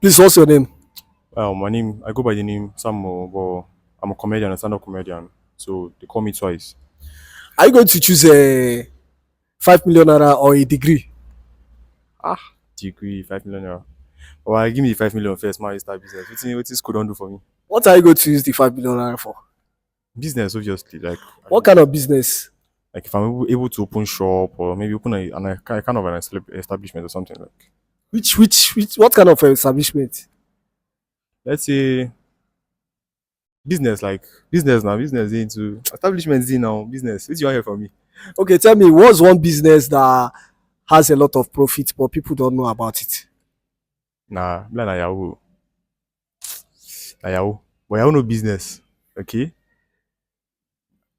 Please, what's your name? Well, I go by the name Samuel, but I'm a comedian, a stand-up comedian. So they call me twice. Are you going to choose a 5 million naira or a degree? Ah, degree, 5 million naira. Well, give me the 5 million first, my start business. What school don't do for me? What are you going to use the 5 million naira for? Business, obviously. What kind of business? Like if I'm able to open shop or maybe open a kind of an establishment or something like. Which what kind of establishment? Let's say business, like business now, business into establishments in now, business. What you want here from me? Okay, tell me, what's one business that has a lot of profit but people don't know about it? Nah, na Yahoo. Na Yahoo. But Yahoo no business. Okay.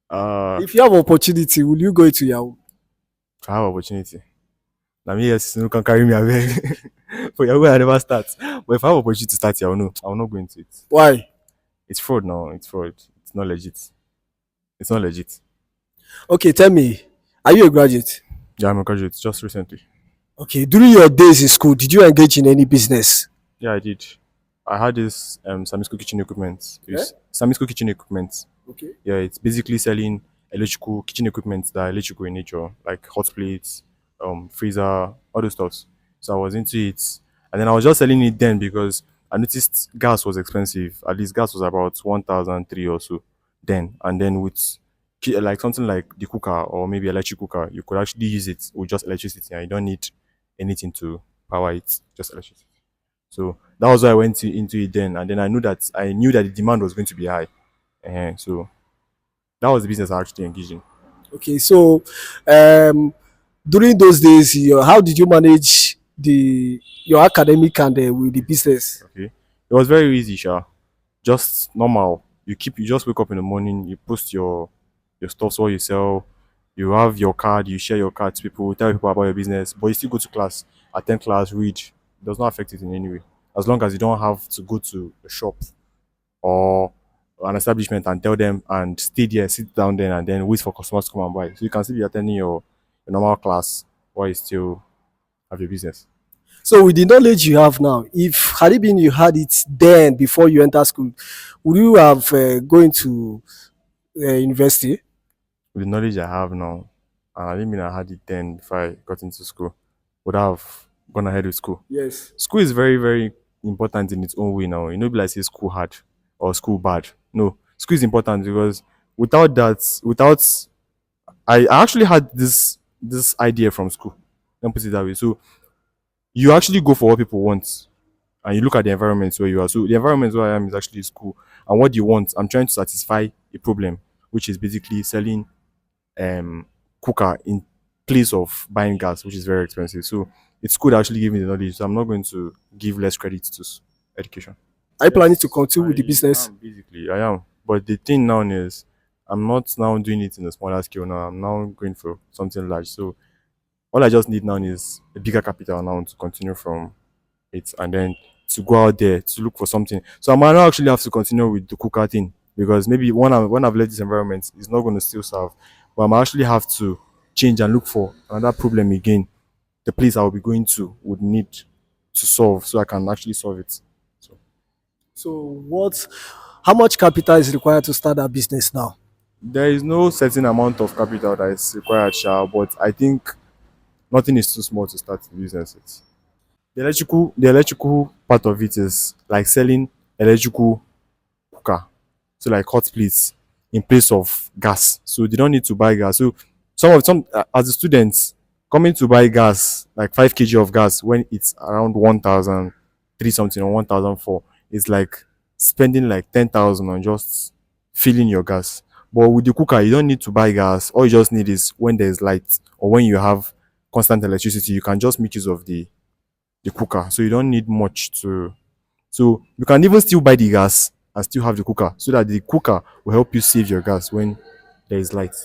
Uh, If you have opportunity, will you go into Yahoo? I have opportunity. Now me yes, no can carry me away. For Yahoo, I never start. But if I have opportunity to start Yahoo, no, I will not go into it. Why? It's fraud now. It's fraud. It's not legit. It's not legit. Okay, tell me, are you a graduate? Yeah, I'm a graduate just recently. Okay, during your days in school, did you engage in any business? Yeah, I did. I had this Samisco kitchen equipment. Yeah. It's Samisco kitchen equipment. Okay. Yeah, it's basically selling electrical kitchen equipment that are electrical in nature, like hot plates, freezer, all those stuff. So I was into it, and then I was just selling it then because I noticed gas was expensive. At least gas was about 1,003 or so then, and then with like something like the cooker or maybe electric cooker, you could actually use it with just electricity, and you don't need anything to power it, just electricity. So that was why I went into it then, and then I knew that the demand was going to be high. So that was the business I actually engaged in. Okay, so um, during those days, how did you manage the your academic and with the business? Okay, it was very easy, sha. Just normal. You just wake up in the morning, you post your stuff, what you sell, you have your card, you share your card to people, tell people about your business, but you still go to class, attend class, read. It does not affect it in any way. As long as you don't have to go to a shop or an establishment and tell them and stay there, sit down there and then wait for customers to come and buy. So you can still be attending your normal class while you still have your business. So with the knowledge you have now, if had it been you had it then before you enter school, would you have going to university? With the knowledge I have now, and I didn't mean I had it then before I got into school, would I have gone ahead with school. Yes. School is very, very important in its own way now. You know, be like say school hard or school bad. No, school is important because without that, I actually had this idea from school. Let me put it that way. So you actually go for what people want and you look at the environment where you are. So the environment where I am is actually school. And what you want, I'm trying to satisfy a problem, which is basically selling cooker in place of buying gas, which is very expensive. So it's good to actually give me the knowledge. So I'm not going to give less credit to education. Are you planning to Yes, continue with the I business? am basically. I am. But the thing now is I'm not now doing it in a smaller scale now. I'm now going for something large. So all I just need now is a bigger capital now to continue from it and then to go out there to look for something. So I might not actually have to continue with the cooker thing because maybe when I've left this environment, it's not going to still serve. But I might actually have to change and look for another problem again. The place I will be going to would need to solve so I can actually solve it. So So how much capital is required to start that business now? there is no certain amount of capital that is required, sha, but I think nothing is too small to start the business with. The electrical part of it is like selling electrical cooker, so like hot plates in place of gas. So they don't need to buy gas. So some as a student coming to buy gas like 5 kg of gas when it's around 1,003 something or 1,004 is like spending like 10,000 on just filling your gas. But with the cooker, you don't need to buy gas. All you just need is when there's light or when you have constant electricity, you can just make use of the cooker. So you don't need much to. So you can even still buy the gas and still have the cooker so that the cooker will help you save your gas when there is light.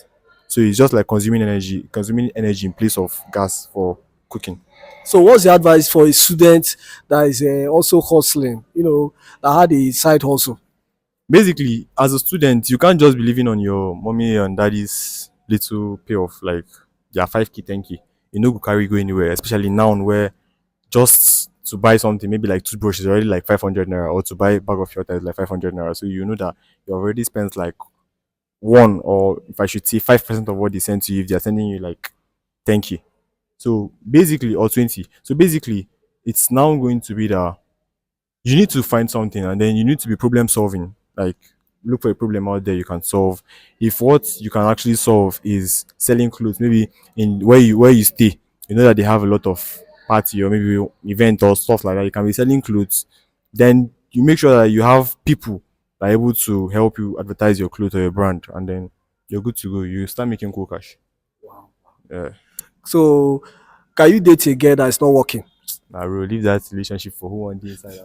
So it's just like consuming energy in place of gas for cooking. So what's the advice for a student that is also hustling, that had a side hustle? Basically, as a student, you can't just be living on your mommy and daddy's little payoff like their 5K, 10K. You know, go carry go anywhere, especially now where just to buy something, maybe like toothbrush is already like 500 naira, or to buy a bag of water is like 500 naira. So you know that you already spent like one, or if I should say 5% of what they send to you, if they're sending you like 10K. So basically, or 20. So basically, it's now going to be that you need to find something, and then you need to be problem solving. Like, look for a problem out there you can solve. If what you can actually solve is selling clothes, maybe in where you stay, you know that they have a lot of party or maybe event or stuff like that, you can be selling clothes. Then you make sure that you have people that are able to help you advertise your clothes or your brand, and then you're good to go. You start making cool cash. Yeah. So can you date a girl that is not working? I will leave that relationship for who one day inside.